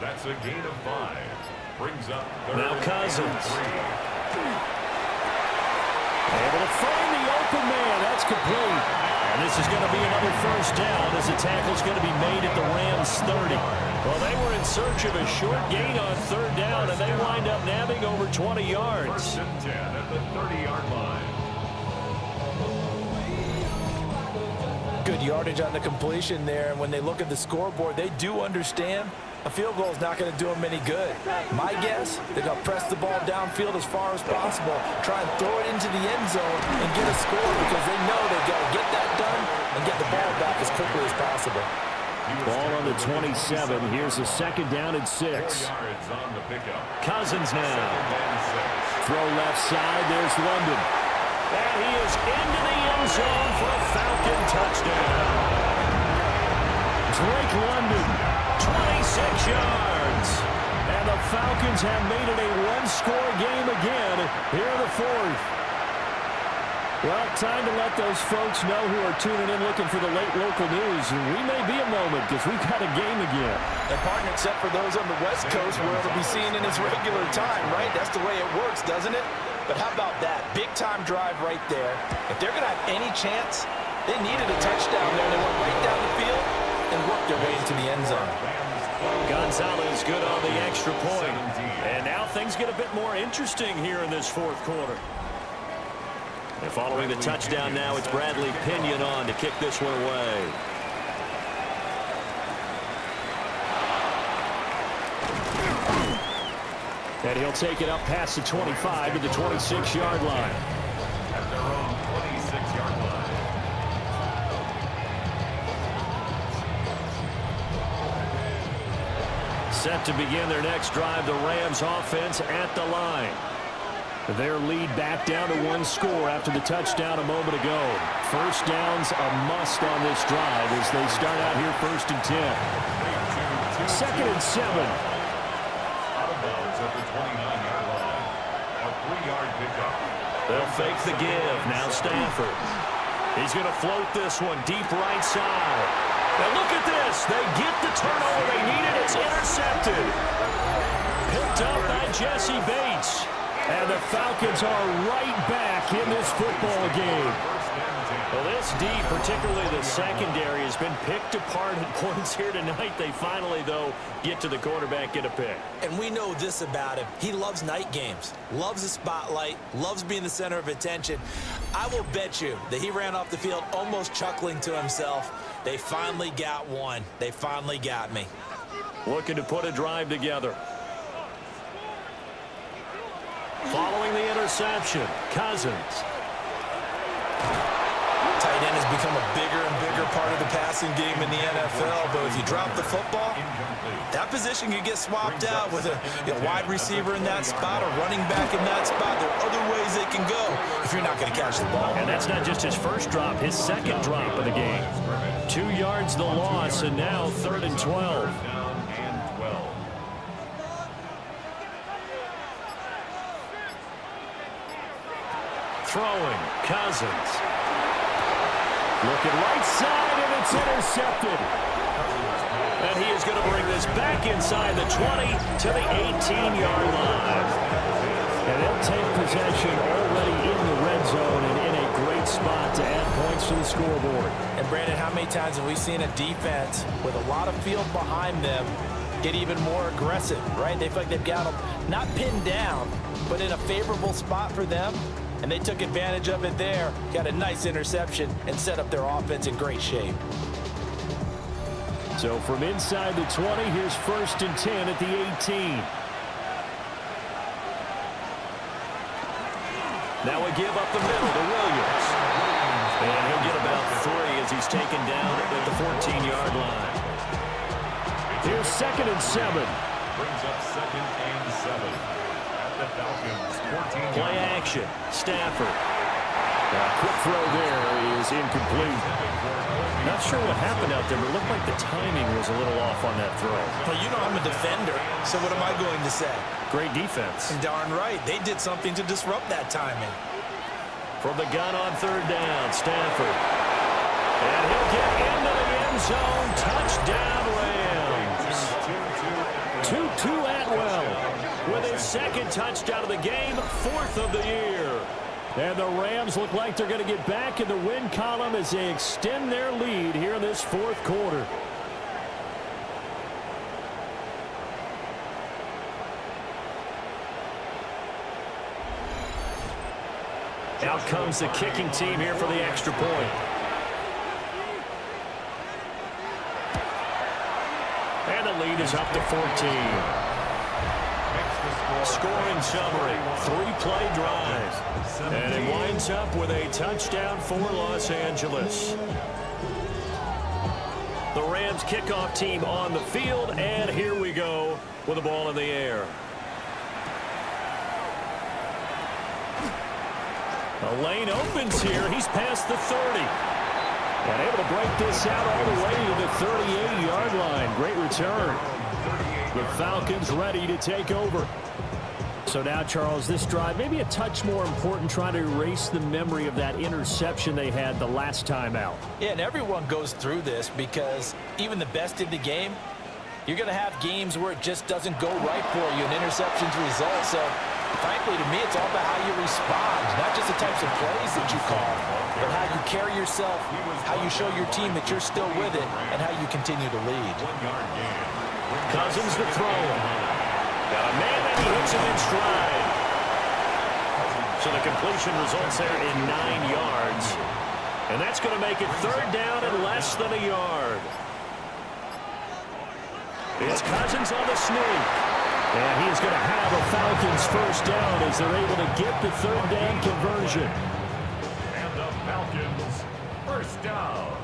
That's a gain of 5. Brings up 3rd now Cousins. and 3. Able to find the open man. That's complete. And this is going to be another first down as the tackle's going to be made at the Rams 30. Well, they were in search of a short gain on 3rd down, and they wind up nabbing over 20 yards. 1st and 10 at the 30-yard line. Good yardage on the completion there, and when they look at the scoreboard, they do understand a field goal is not going to do them any good. My guess, they're going to press the ball downfield as far as possible, try and throw it into the end zone and get a score because they know they've got to get that done and get the ball back as quickly as possible. Ball on the 27. Here's a 2nd down and 6. 4 yards on the pickup. Cousins now. 2nd and 6. Throw left side. There's London. And he is into the end zone for a Falcon touchdown. Drake London, 26 yards. And the Falcons have made it a 1-score game again here in the 4th. Well, time to let those folks know who are tuning in looking for the late local news. We may be a moment because we've got a game again. And partner, except for those on the West Coast where it'll be seen in its regular time, right? That's the way it works, doesn't it? But how about that? Big-time drive right there. If they're going to have any chance, they needed a touchdown there. They went right down the field and worked their way into the end zone. Gonzalez good on the extra point. And now things get a bit more interesting here in this 4th quarter. And following the touchdown now, it's Bradley Pinion on to kick this one away. And he'll take it up past the 25 to the 26-yard line. At their own 26-yard line. Set to begin their next drive, the Rams offense at the line. Their lead back down to 1 score after the touchdown a moment ago. First down's a must on this drive as they start out here 1st and 10. 2nd and 7. Out of bounds at the 29-yard line. A 3-yard pickup. They'll fake the give. Now Stafford. He's going to float this one deep right side. Now look at this. They get the turnover they needed. It's intercepted. Picked up by Jesse Bates. And the Falcons are right back in this football game. Well, this D, particularly the secondary, has been picked apart at points here tonight. They finally, though, get to the quarterback, get a pick. And we know this about him. He loves night games, loves the spotlight, loves being the center of attention. I will bet you that he ran off the field almost chuckling to himself. They finally got one. They finally got me. Looking to put a drive together. Following the interception, Cousins. Tight end has become a bigger and bigger part of the passing game in the NFL, but if you drop the football, that position can get swapped out with a wide receiver in that spot, a running back in that spot. There are other ways they can go if you're not going to catch the ball. And that's not just his first drop, his second drop of the game. 2 yards the loss, and now 3rd and 12. Throwing, Cousins. Looking right side, and it's intercepted. And he is going to bring this back inside the 20 to the 18-yard line. And they'll take possession already in the red zone and in a great spot to add points to the scoreboard. And, Brandon, how many times have we seen a defense with a lot of field behind them get even more aggressive, right? They feel like they've got them not pinned down, but in a favorable spot for them. And they took advantage of it there, got a nice interception, and set up their offense in great shape. So from inside the 20, here's 1st and 10 at the 18. Now we give up the middle to Williams. And he'll get about 3 as he's taken down at the 14-yard line. Here's 2nd and 7. Brings up 2nd and 7. The Falcons, 14 Play action. Stafford. Quick throw there is incomplete. Not sure what happened out there, but it looked like the timing was a little off on that throw. Well, you know I'm a defender, so what am I going to say? Great defense. And darn right, they did something to disrupt that timing. From the gun on 3rd down, Stafford. And he'll get into the end zone. Touchdown, Rams. 2-2 Atwell with his 2nd touchdown of the game, 4th of the year. And the Rams look like they're going to get back in the win column as they extend their lead here in this 4th quarter. Out comes the kicking team here for the extra point. And the lead is up to 14. Scoring summary, 3-play drive. And it winds up with a touchdown for Los Angeles. The Rams kickoff team on the field, and here we go with the ball in the air. The lane opens here. He's past the 30. And able to break this out all the way to the 38-yard line. Great return. The Falcons ready to take over. So now, Charles, this drive maybe a touch more important, trying to erase the memory of that interception they had the last time out. Yeah, and everyone goes through this because even the best in the game, you're going to have games where it just doesn't go right for you, and interceptions result. So, frankly, to me, it's all about how you respond, not just the types of plays that you call, but how you carry yourself, how you show your team that you're still with it, and how you continue to lead. Cousins the throw. Got a man, and he hits him in stride. So the completion results there in 9 yards. And that's going to make it 3rd down and less than a yard. It's Cousins on the sneak. And he is going to have a Falcons 1st down as they're able to get the 3rd down conversion. And the Falcons, 1st down.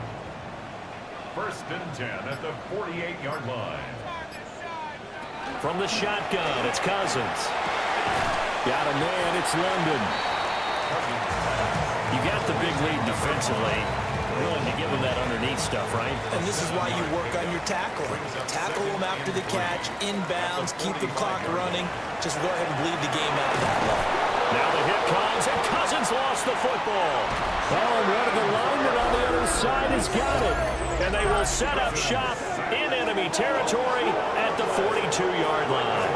1st and 10 at the 48-yard line. From the shotgun, it's Cousins. Got a man, it's London. You got the big lead defensively. Willing to give him that underneath stuff, right? And this is why you work on your tackling. Tackle them after the catch, inbounds, keep the clock running. Just go ahead and bleed the game out that way. Now the hit comes, and Cousins lost the football. Oh, and one of the linemen on the other side has got it. And they will set up shop in enemy territory at the 42-yard line.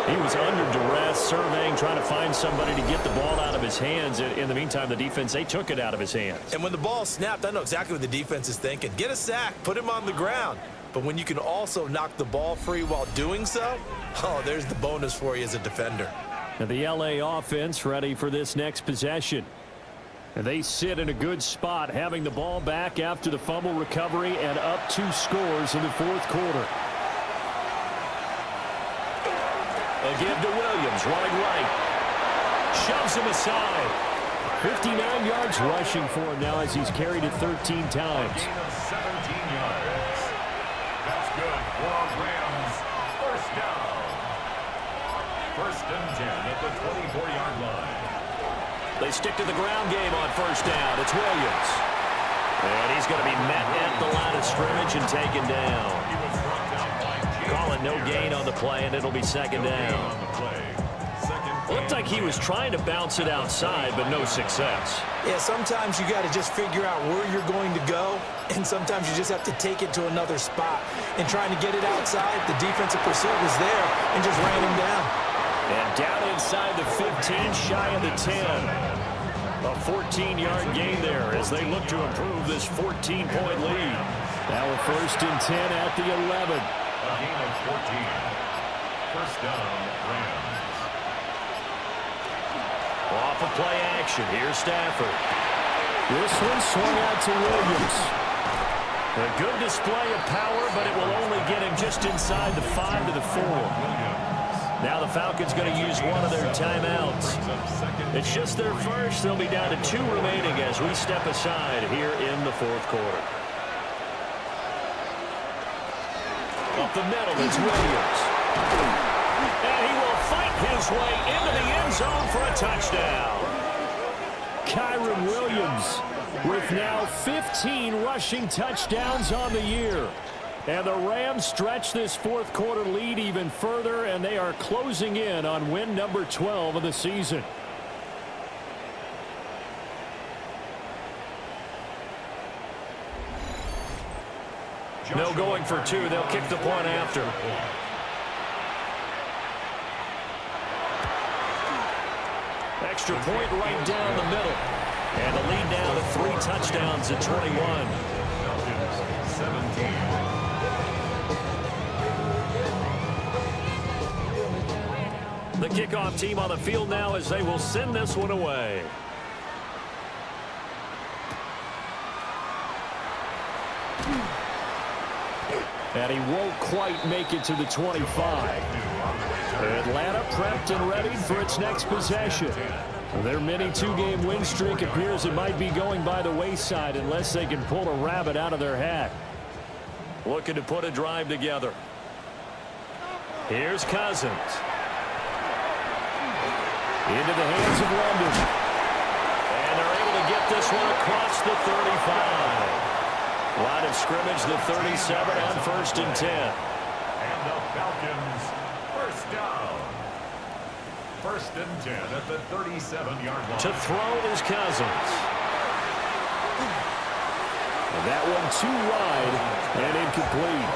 He was under duress, surveying, trying to find somebody to get the ball out of his hands. In the meantime, the defense, they took it out of his hands. And when the ball snapped, I know exactly what the defense is thinking. Get a sack, put him on the ground. But when you can also knock the ball free while doing so, oh, there's the bonus for you as a defender. And the LA offense ready for this next possession. And they sit in a good spot, having the ball back after the fumble recovery and up 2 scores in the fourth quarter. A give to Williams, running right. Shoves him aside. 59 yards rushing for him now as he's carried it 13 times. A gain of 17 yards. That's good for Rams. First down. First and 10 at the 24-yard line. They stick to the ground game on first down. It's Williams. And he's going to be met at the line of scrimmage and taken down. He was brought down by Calling no gain on the play, and it'll be second down. Looked like he was trying to bounce it outside, but no success. Yeah, sometimes you got to just figure out where you're going to go, and sometimes you just have to take it to another spot. And trying to get it outside, the defensive pursuit was there and just ran him down. And down inside the 15, shy of the 10. A 14-yard gain there as they look to improve this 14-point lead. Now a first and 10 at the 11. A gain of 14. First down, Rams. Off of play action. Here's Stafford. This one swung out to Williams. A good display of power, but it will only get him just inside the 5 to the 4. Now the Falcons going to use one of their timeouts. It's just their first. They'll be down to 2 remaining as we step aside here in the fourth quarter. Up the middle, it's Williams. And he will fight his way into the end zone for a touchdown. Kyron Williams with now 15 rushing touchdowns on the year. And the Rams stretch this fourth quarter lead even further, and they are closing in on win number 12 of the season. No going for 2. They'll kick the point after. Extra point right down the middle. And the lead now to 3 touchdowns at 21. 17. The kickoff team on the field now as they will send this one away. And he won't quite make it to the 25. Atlanta prepped and ready for its next possession. Their mini 2-game win streak appears it might be going by the wayside unless they can pull a rabbit out of their hat. Looking to put a drive together. Here's Cousins. Into the hands of London. And they're able to get this one across the 35. Line of scrimmage, the 37 on first and 10. And the Falcons, first down. First and 10 at the 37-yard line. To throw is Cousins. And that one too wide and incomplete.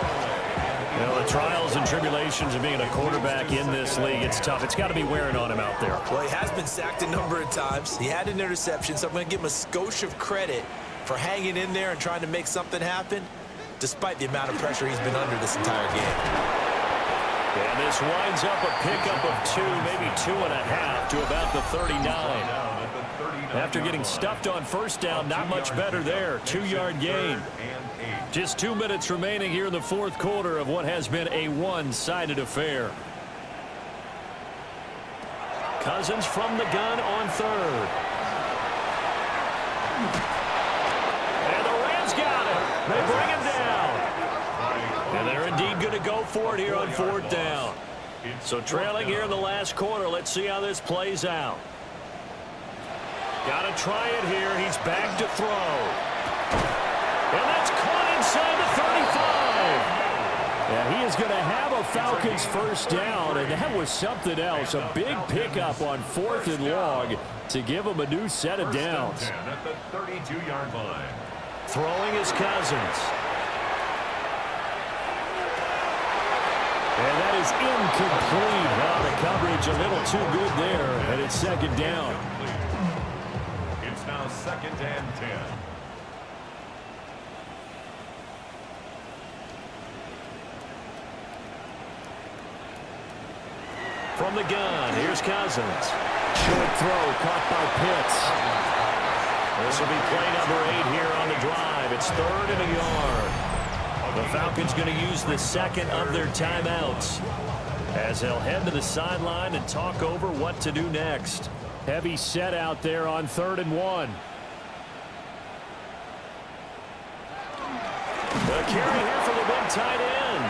You know, the trials and tribulations of being a quarterback in this league, it's tough. It's got to be wearing on him out there. Well, he has been sacked a number of times. He had an interception, so I'm going to give him a skosh of credit for hanging in there and trying to make something happen, despite the amount of pressure he's been under this entire game. And this winds up a pickup of 2, maybe 2.5 to about the 39. After getting stuffed on first down, not much better there. 2-yard gain. Just 2 minutes remaining here in the fourth quarter of what has been a one-sided affair. Cousins from the gun on third. And the Rams got him. They bring him down. And they're indeed going to go for it here on fourth down. So trailing here in the last quarter. Let's see how this plays out. Got to try it here. He's back to throw. And that's caught inside the 35. And he is going to have a Falcons first down, and that was something else. A big pickup on 4th and long to give him a new set of downs. At the 32-yard line. Throwing is Cousins. And that is incomplete. The coverage a little too good there, and it's second down. It's now 2nd and 10. From the gun, here's Cousins. Short throw caught by Pitts. This will be play number 8 here on the drive. It's 3rd and a yard. The Falcons going to use the second of their timeouts as they'll head to the sideline and talk over what to do next. Heavy set out there on 3rd and 1. The carry here for the big tight end.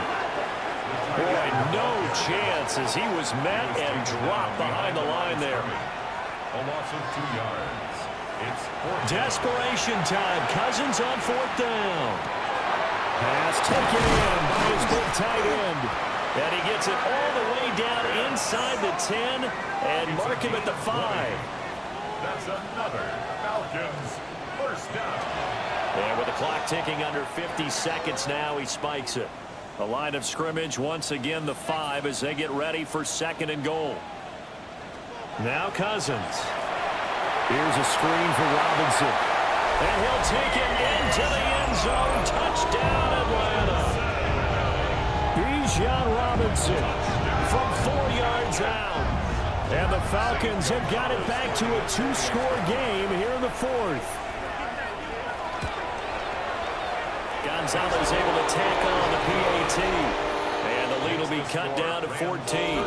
Boy, no chance as he was met and dropped behind the line there. A loss of 2 yards. It's 4th. Desperation time. Cousins on 4th down. Pass taken in by his big tight end. And he gets it all the way down inside the 10 and mark him at the 5. That's another Falcons first down. And with the clock ticking under 50 seconds now, he spikes it. The line of scrimmage, once again, the 5 as they get ready for 2nd and goal. Now Cousins. Here's a screen for Robinson. And he'll take it into the end zone. Touchdown, Atlanta. Bijan Robinson from 4 yards out. And the Falcons have got it back to a 2-score game here in the 4th. Gonzalez able to tackle on the PAT. And the lead will be cut down to 14.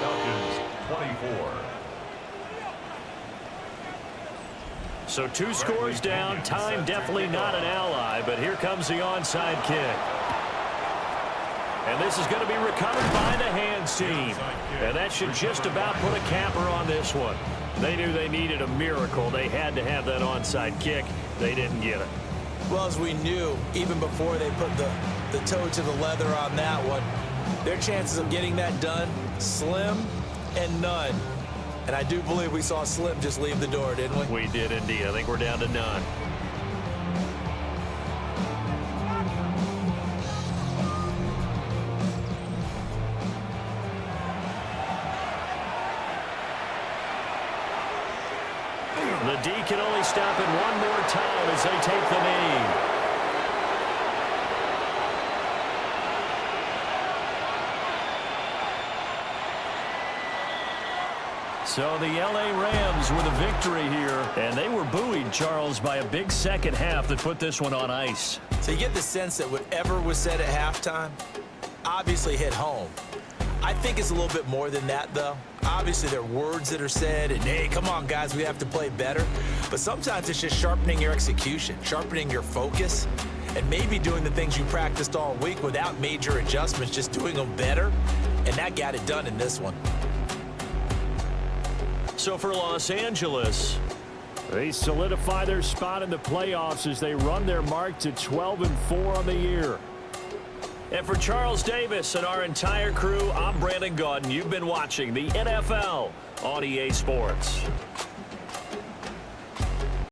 Falcons 24. So 2 scores down. Time definitely not an ally, but here comes the onside kick. And this is going to be recovered by the hands team. And that should just about put a capper on this one. They knew they needed a miracle. They had to have that onside kick. They didn't get it. Well, as we knew, even before they put the toe to the leather on that one, their chances of getting that done, slim and none. And I do believe we saw Slim just leave the door, didn't we? We did indeed. I think we're down to none. The D can only stop it one more time as they take the knee. So the L.A. Rams with a victory here, and they were buoyed, Charles, by a big second half that put this one on ice. So you get the sense that whatever was said at halftime obviously hit home. I think it's a little bit more than that, though. Obviously, there are words that are said, and, hey, come on, guys, we have to play better. But sometimes it's just sharpening your execution, sharpening your focus, and maybe doing the things you practiced all week without major adjustments, just doing them better, and that got it done in this one. So for Los Angeles, they solidify their spot in the playoffs as they run their mark to 12-4 on the year. And for Charles Davis and our entire crew, I'm Brandon Gaudin. You've been watching the NFL on EA Sports.